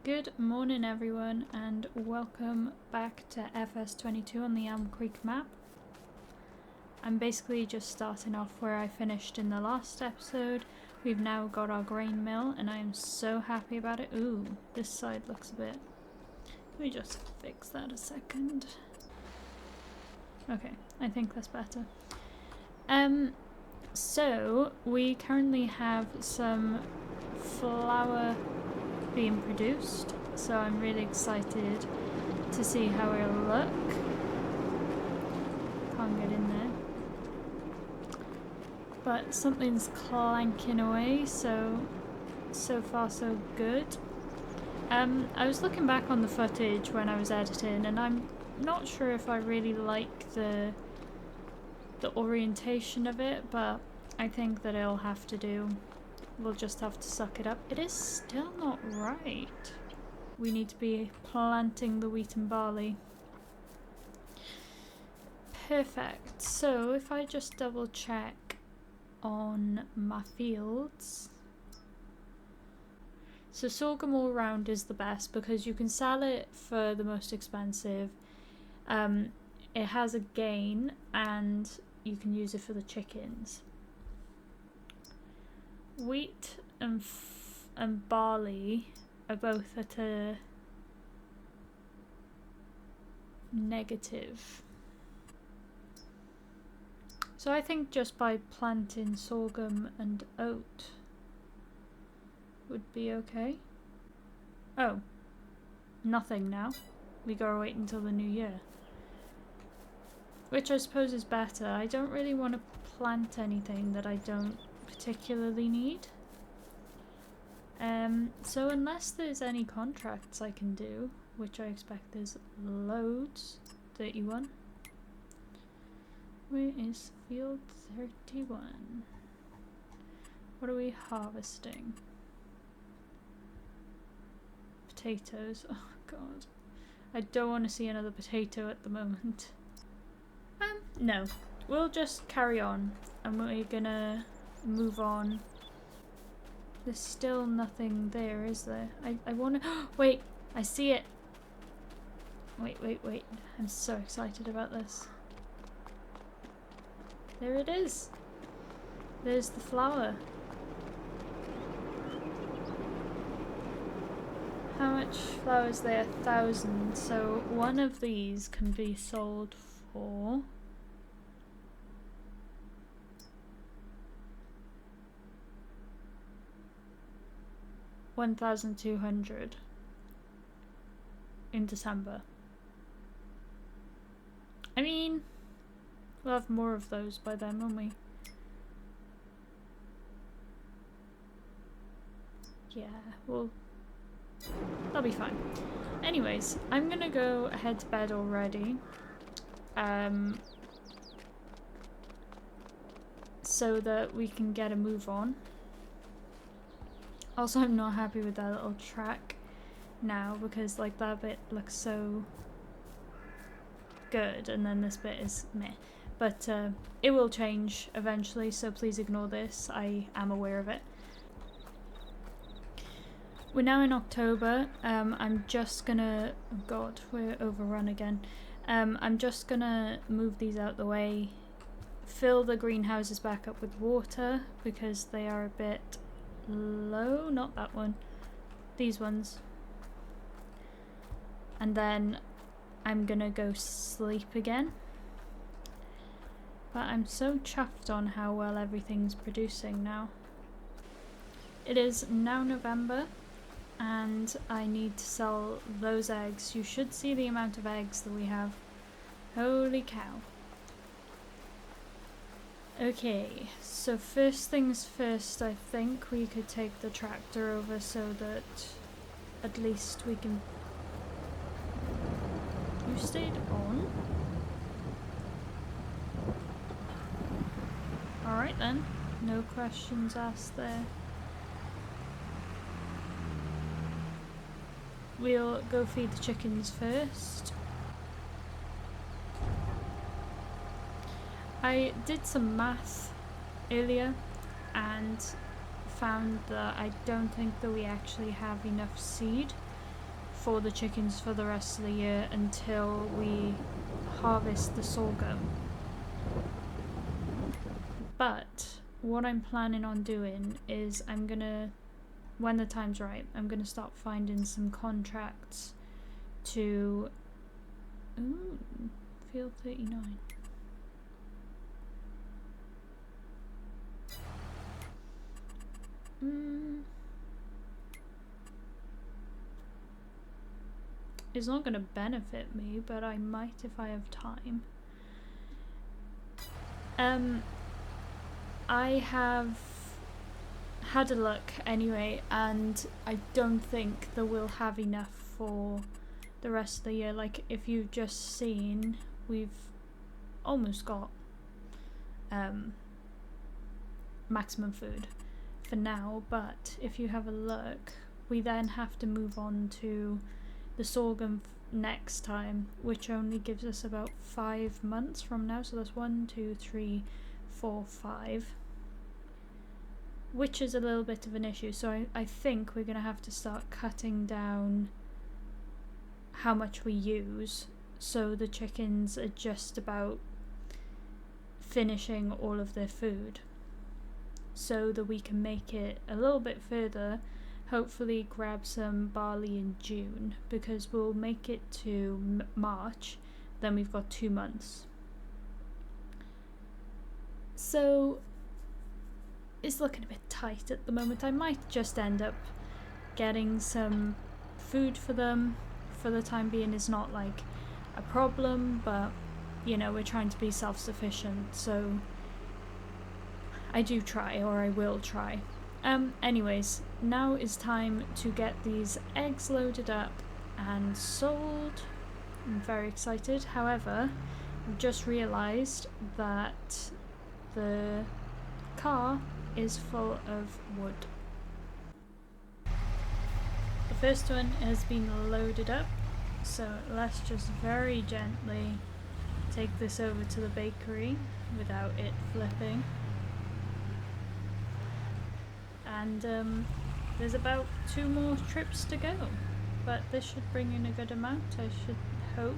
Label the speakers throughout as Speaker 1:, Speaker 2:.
Speaker 1: Good morning everyone and welcome back to FS22 on the Elm Creek map. I'm basically just starting off where I finished in the last episode. We've now got our grain mill and I am so happy about it. Ooh, this side looks a bit... Let me just fix that a second. Okay, I think that's better. So we currently have some flour being produced, so I'm really excited to see how it'll look. Can't get in there, but something's clanking away, so far so good. I was looking back on the footage when I was editing and I'm not sure if I really like the orientation of it, but I think that it'll have to do. We'll just have to suck it up. It is still not right. We need to be planting the wheat and barley. Perfect. So if I just double check on my fields. So sorghum all round is the best because you can sell it for the most expensive. It has a gain and you can use it for the chickens. Wheat and barley are both at a negative. So I think just by planting sorghum and oat would be okay. Oh, nothing now. We gotta wait until the new year. Which I suppose is better. I don't really want to plant anything that I don't particularly need. So unless there's any contracts I can do, which I expect there's loads. 31. Where is field 31? What are we harvesting? Potatoes. Oh god. I don't want to see another potato at the moment. No. We'll just carry on and we're gonna move on. There's still nothing there, is there? I wanna... Wait! I see it! Wait. I'm so excited about this. There it is! There's the flour. How much flour is there? 1,000. So one of these can be sold for... $1,200 in December. I mean, we'll have more of those by then, won't we? Yeah, well, that'll be fine. Anyways, I'm gonna go head to bed already. So that we can get a move on. Also, I'm not happy with that little track now because like that bit looks so good and then this bit is meh. But it will change eventually, so please ignore this. I am aware of it. We're now in October. I'm just gonna... Oh god, we're overrun again. I'm just gonna move these out the way. Fill the greenhouses back up with water because they are a bit... low, not that one, these ones, and then I'm gonna go sleep again. But I'm so chuffed on how well everything's producing now. It is now November and I need to sell those eggs. You should see the amount of eggs that we have. Holy cow. Okay, so first things first, I think we could take the tractor over so that at least we can... You stayed on? Alright then, no questions asked there. We'll go feed the chickens first. I did some math earlier and found that I don't think that we actually have enough seed for the chickens for the rest of the year until we harvest the sorghum. But what I'm planning on doing is I'm gonna, when the time's right, I'm gonna start finding some contracts to field 39. It's not going to benefit me, but I might if I have time. I have had a look anyway, and I don't think that we'll have enough for the rest of the year. Like, if you've just seen, we've almost got maximum food for now, but if you have a look, we then have to move on to the sorghum next time, which only gives us about 5 months from now. So that's 1, 2, 3, 4, 5, which is a little bit of an issue. So I think we're going to have to start cutting down how much we use, so the chickens are just about finishing all of their food, so that we can make it a little bit further, hopefully grab some barley in June, because we'll make it to March, then we've got 2 months. So it's looking a bit tight at the moment. I might just end up getting some food for them for the time being. Is not like a problem, but you know, we're trying to be self-sufficient, so I do try, or I will try. Anyways, now is time to get these eggs loaded up and sold. I'm very excited. However, I've just realised that the car is full of wood. The first one has been loaded up, so let's just very gently take this over to the bakery without it flipping. And there's about 2 more trips to go, but this should bring in a good amount, I should hope.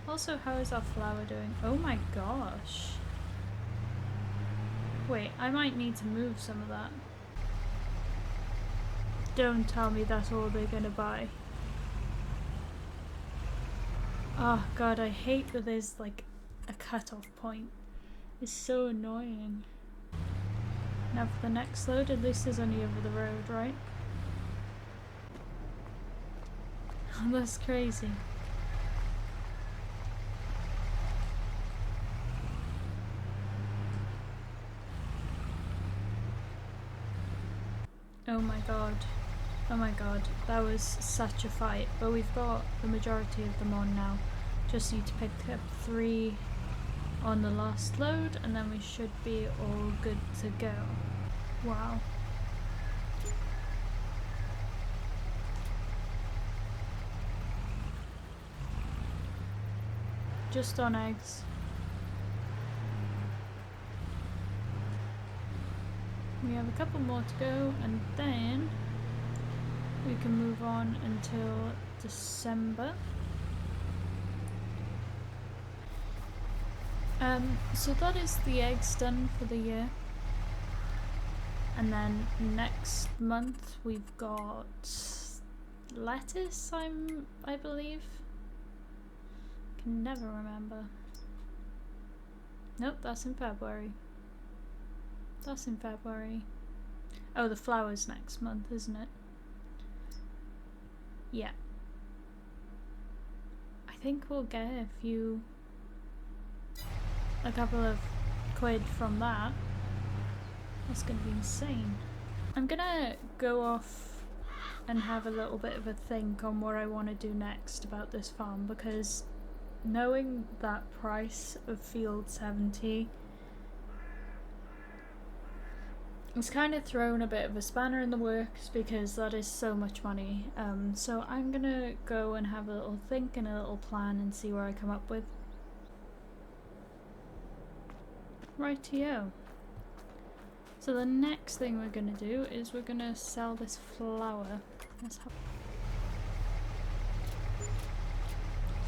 Speaker 1: Also, how is our flour doing? Oh my gosh. Wait, I might need to move some of that. Don't tell me that's all they're gonna buy. Oh god, I hate that there's like a cut-off point. It's so annoying. Now for the next load, at least there's only over the road, right? That's crazy. Oh my god. Oh my god, that was such a fight. But we've got the majority of them on now. Just need to pick up 3 on the last load, and then we should be all good to go. Wow. Just on eggs. We have a couple more to go, and then we can move on until December. So that is the eggs done for the year. And then next month we've got lettuce, I believe. Can never remember. Nope, that's in February. That's in February. Oh, the flower's next month, isn't it? Yeah. I think we'll get a couple of quid from that. That's gonna be insane. I'm gonna go off and have a little bit of a think on what I want to do next about this farm, because knowing that price of field 70, it's kind of thrown a bit of a spanner in the works, because that is so much money. So I'm gonna go and have a little think and a little plan and see where I come up with. Rightio. So the next thing we're gonna do is we're gonna sell this flour. Let's have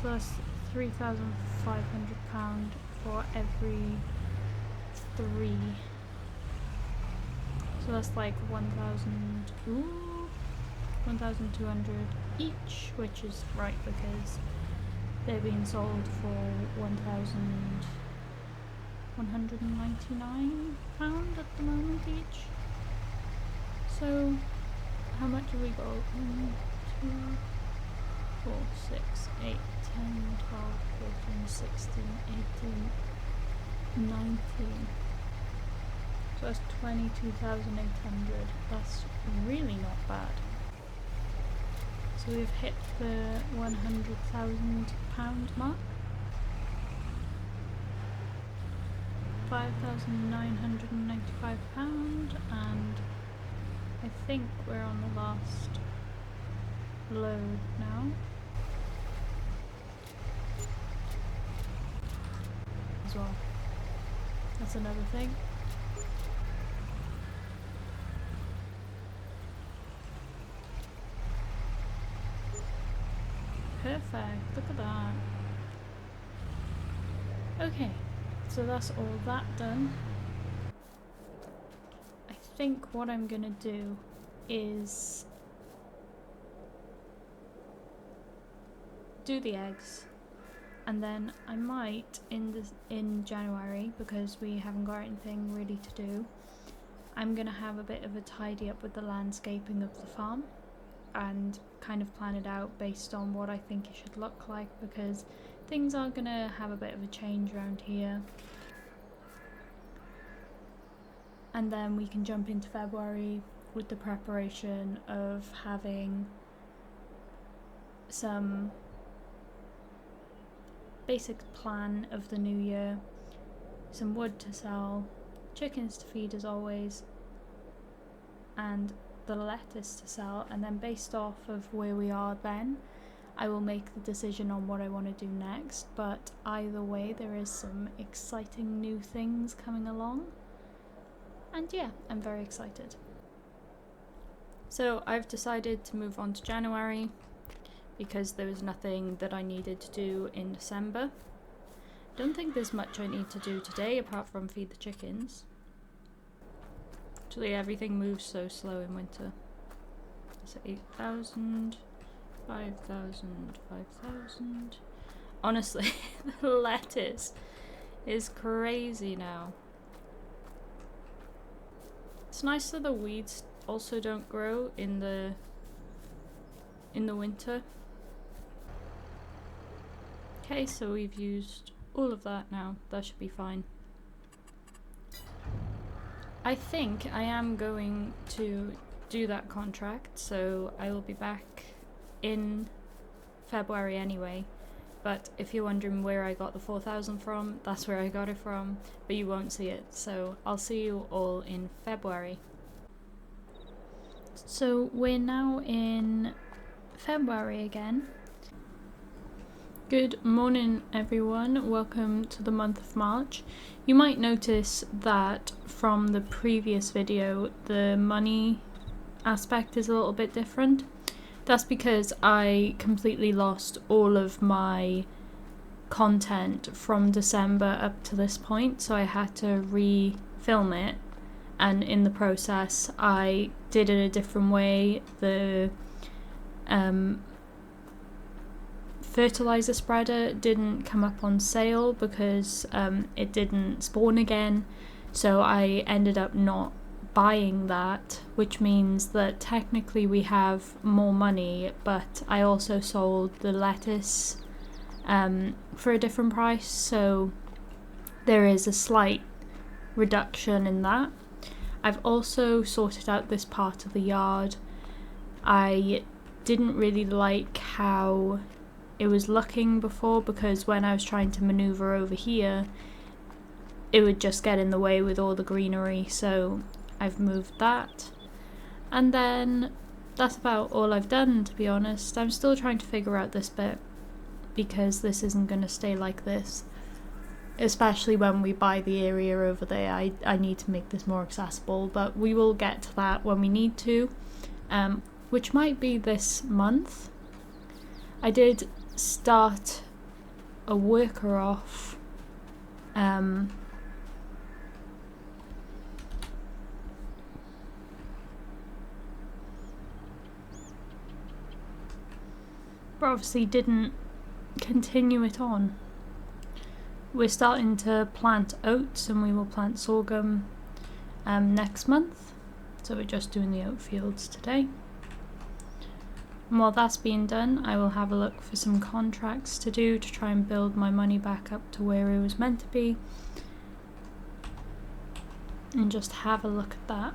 Speaker 1: So that's £3,500 for every 3. So that's like 1,200 each, which is right because they're being sold for £1,199 at the moment each. So how much have we got? 1, 2, 4, 6, 8, 10, 12, 14, 16, 18, 19. So that's 22,800. That's really not bad. So we've hit the £100,000 mark. £5,995, and I think we're on the last load now. As well. That's another thing. Perfect, look at that. Okay, so that's all that done. I think what I'm gonna do is do the eggs, and then I might in January, because we haven't got anything really to do, I'm gonna have a bit of a tidy up with the landscaping of the farm and kind of plan it out based on what I think it should look like, because things are gonna have a bit of a change around here. And then we can jump into February with the preparation of having some basic plan of the new year, some wood to sell, chickens to feed as always, and the lettuce to sell, and then based off of where we are then, I will make the decision on what I want to do next. But either way, there is some exciting new things coming along, and yeah, I'm very excited. So I've decided to move on to January because there was nothing that I needed to do in December. Don't think there's much I need to do today apart from feed the chickens. Actually, everything moves so slow in winter. So 8,000, 5,000, 5,000. Honestly, the lettuce is crazy now. It's nice that the weeds also don't grow in the winter. Okay, so we've used all of that now. That should be fine. I think I am going to do that contract, so I will be back in February anyway. But if you're wondering where I got the 4,000 from, that's where I got it from, but you won't see it. So I'll see you all in February. So we're now in February again. Good morning everyone, welcome to the month of March. You might notice that from the previous video the money aspect is a little bit different. That's because I completely lost all of my content from December up to this point, so I had to re-film it, and in the process I did it a different way. The fertilizer spreader didn't come up on sale because it didn't spawn again, so I ended up not buying that, which means that technically we have more money, but I also sold the lettuce for a different price, so there is a slight reduction in that. I've also sorted out this part of the yard. I didn't really like how it was looking before, because when I was trying to maneuver over here it would just get in the way with all the greenery, so I've moved that. And then that's about all I've done, to be honest. I'm still trying to figure out this bit because this isn't going to stay like this, especially when we buy the area over there. I need to make this more accessible, but we will get to that when we need to, which might be this month. I did start a worker off. But obviously didn't continue it on. We're starting to plant oats and we will plant sorghum next month. So we're just doing the oat fields today. And while that's being done, I will have a look for some contracts to do to try and build my money back up to where it was meant to be. And just have a look at that.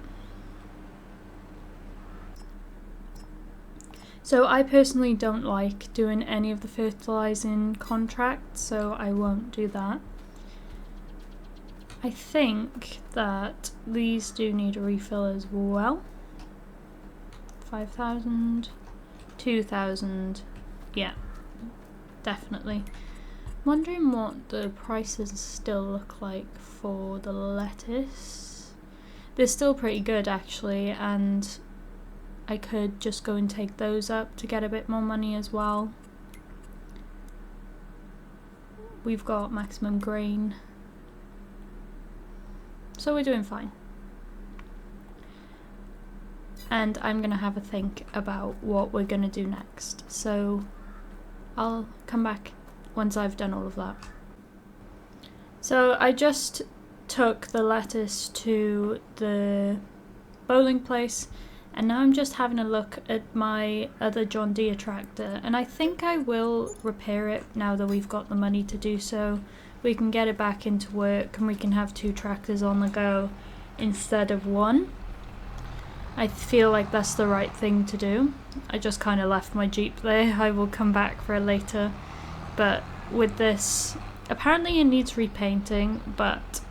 Speaker 1: So I personally don't like doing any of the fertilising contracts, so I won't do that. I think that these do need a refill as well. 5,000, 2,000, yeah, definitely. Wondering what the prices still look like for the lettuce. They're still pretty good actually, and I could just go and take those up to get a bit more money as well. We've got maximum grain, so we're doing fine. And I'm gonna have a think about what we're gonna do next, so I'll come back once I've done all of that. So I just took the lettuce to the bowling place, and now I'm just having a look at my other John Deere tractor, and I think I will repair it now that we've got the money to do so. We can get it back into work and we can have 2 tractors on the go instead of 1. I feel like that's the right thing to do. I just kind of left my Jeep there. I will come back for it later. But with this, apparently it needs repainting, but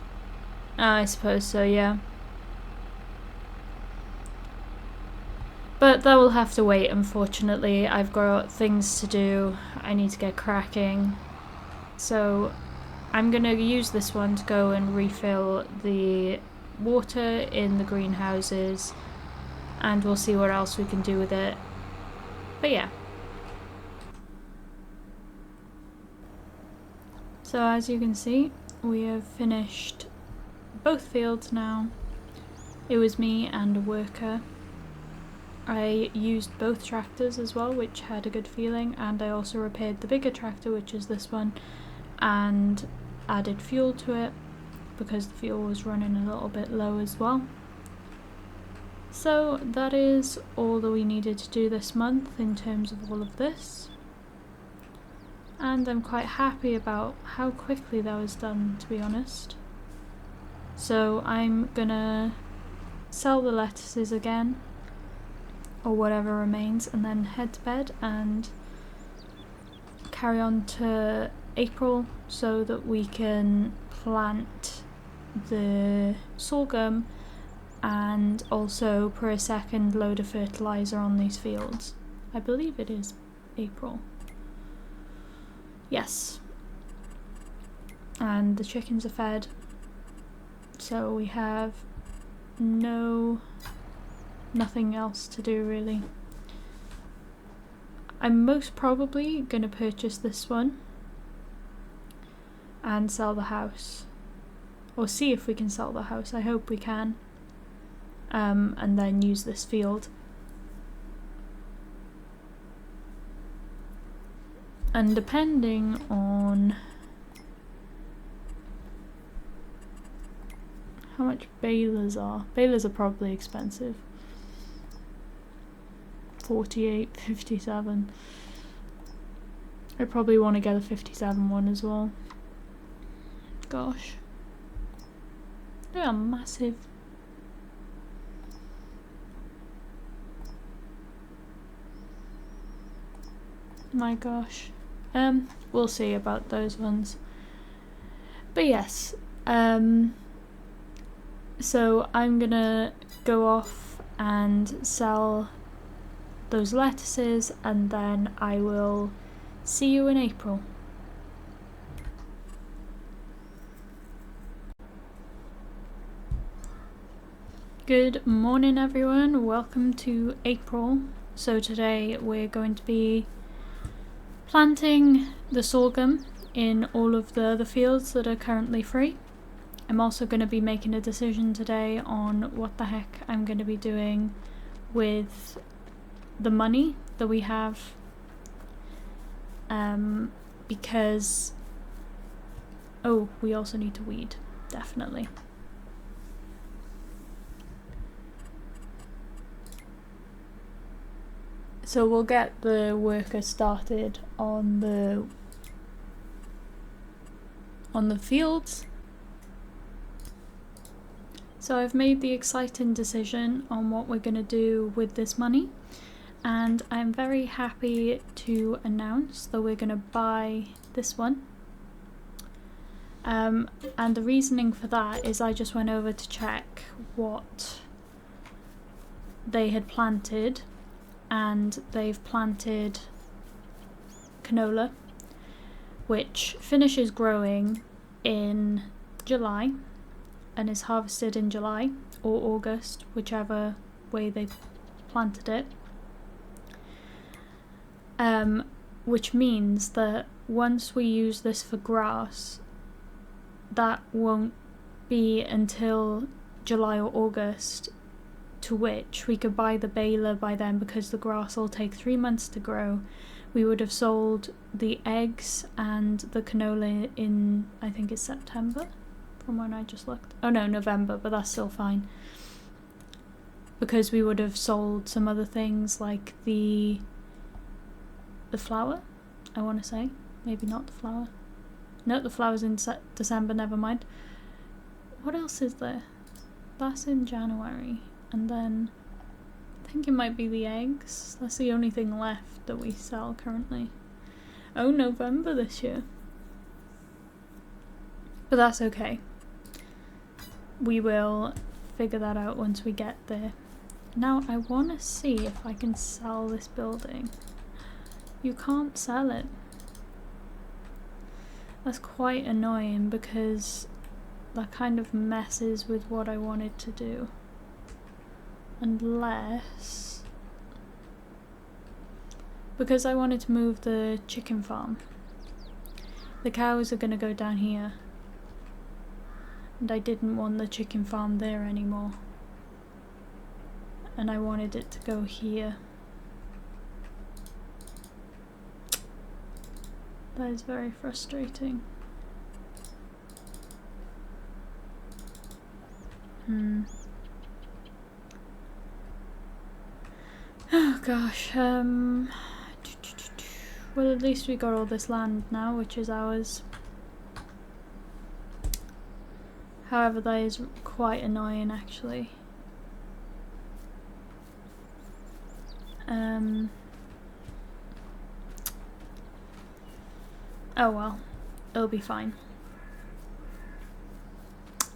Speaker 1: I suppose so, yeah. But that will have to wait, unfortunately. I've got things to do. I need to get cracking. So I'm going to use this one to go and refill the water in the greenhouses, and we'll see what else we can do with it. But yeah. So as you can see, we have finished both fields now. It was me and a worker. I used both tractors as well, which had a good feeling, and I also repaired the bigger tractor, which is this one, and added fuel to it because the fuel was running a little bit low as well. So that is all that we needed to do this month in terms of all of this, and I'm quite happy about how quickly that was done, to be honest. So I'm gonna sell the lettuces again, or whatever remains, and then head to bed and carry on to April so that we can plant the sorghum and also put a second load of fertilizer on these fields. I believe it is April. Yes. And the chickens are fed, so we have nothing else to do really. I'm most probably going to purchase this one and sell the house, or see if we can sell the house. I hope we can, and then use this field. And depending on how much balers are probably expensive. 48, 57. I probably want to get a 57 one as well. Gosh. They are massive. My gosh. We'll see about those ones. But yes, so I'm gonna go off and sell those lettuces, and then I will see you in April. Good morning everyone, welcome to April. So today we're going to be planting the sorghum in all of the other fields that are currently free. I'm also going to be making a decision today on what the heck I'm going to be doing with the money that we have, because we also need to weed, definitely. So we'll get the worker started on the fields. So I've made the exciting decision on what we're going to do with this money, and I'm very happy to announce that we're going to buy this one. And the reasoning for that is I just went over to check what they had planted, and they've planted canola, which finishes growing in July and is harvested in July or August, whichever way they planted it. Which means that once we use this for grass, that won't be until July or August, to which we could buy the baler by then, because the grass will take 3 months to grow. We would have sold the eggs and the canola in, I think it's September from when I just looked. Oh no, November, but that's still fine, because we would have sold some other things like the flour, I want to say. Maybe not the flour. No, the flour's in December, never mind. What else is there? That's in January. And then I think it might be the eggs. That's the only thing left that we sell currently. Oh, November this year. But that's okay. We will figure that out once we get there. Now I want to see if I can sell this building. You can't sell it. That's quite annoying, because that kind of messes with what I wanted to do. Unless, because I wanted to move the chicken farm. The cows are going to go down here, and I didn't want the chicken farm there anymore, and I wanted it to go here. That is very frustrating. Oh gosh, well, at least we got all this land now, which is ours. However, that is quite annoying, actually. Oh well, it'll be fine.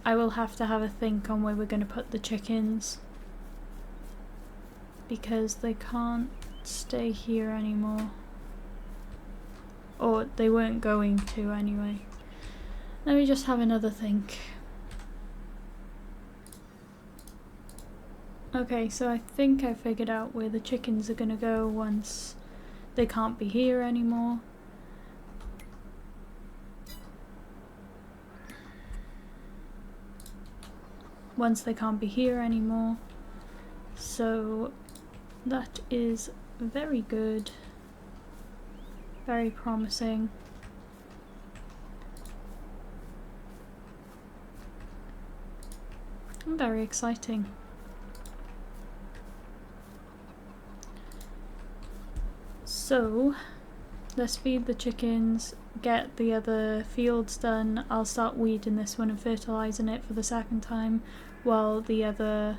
Speaker 1: I will have to have a think on where we're going to put the chickens, because they can't stay here anymore. Or they weren't going to anyway. Let me just have another think. Okay, so I think I figured out where the chickens are gonna go once they can't be here anymore. So that is very good, very promising. And very exciting. So let's feed the chickens, get the other fields done. I'll start weeding this one and fertilising it for the second time, while the other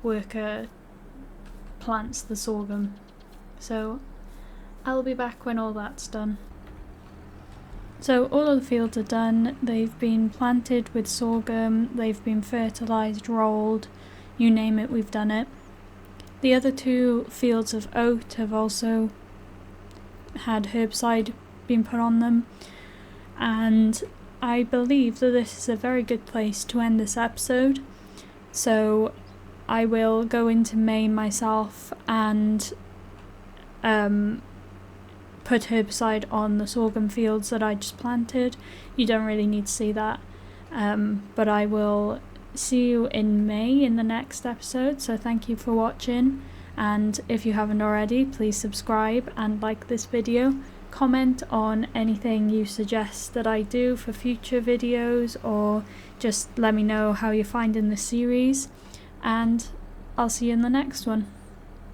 Speaker 1: worker plants the sorghum. So I'll be back when all that's done. So all of the fields are done. They've been planted with sorghum, they've been fertilised, rolled, you name it, we've done it. The other 2 fields of oat have also had herbicide being put on them, and I believe that this is a very good place to end this episode. So I will go into May myself and put herbicide on the sorghum fields that I just planted. You don't really need to see that. But I will see you in May in the next episode, so thank you for watching, and if you haven't already, please subscribe and like this video. Comment on anything you suggest that I do for future videos, or just let me know how you're finding the series, and I'll see you in the next one.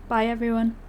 Speaker 1: Bye everyone.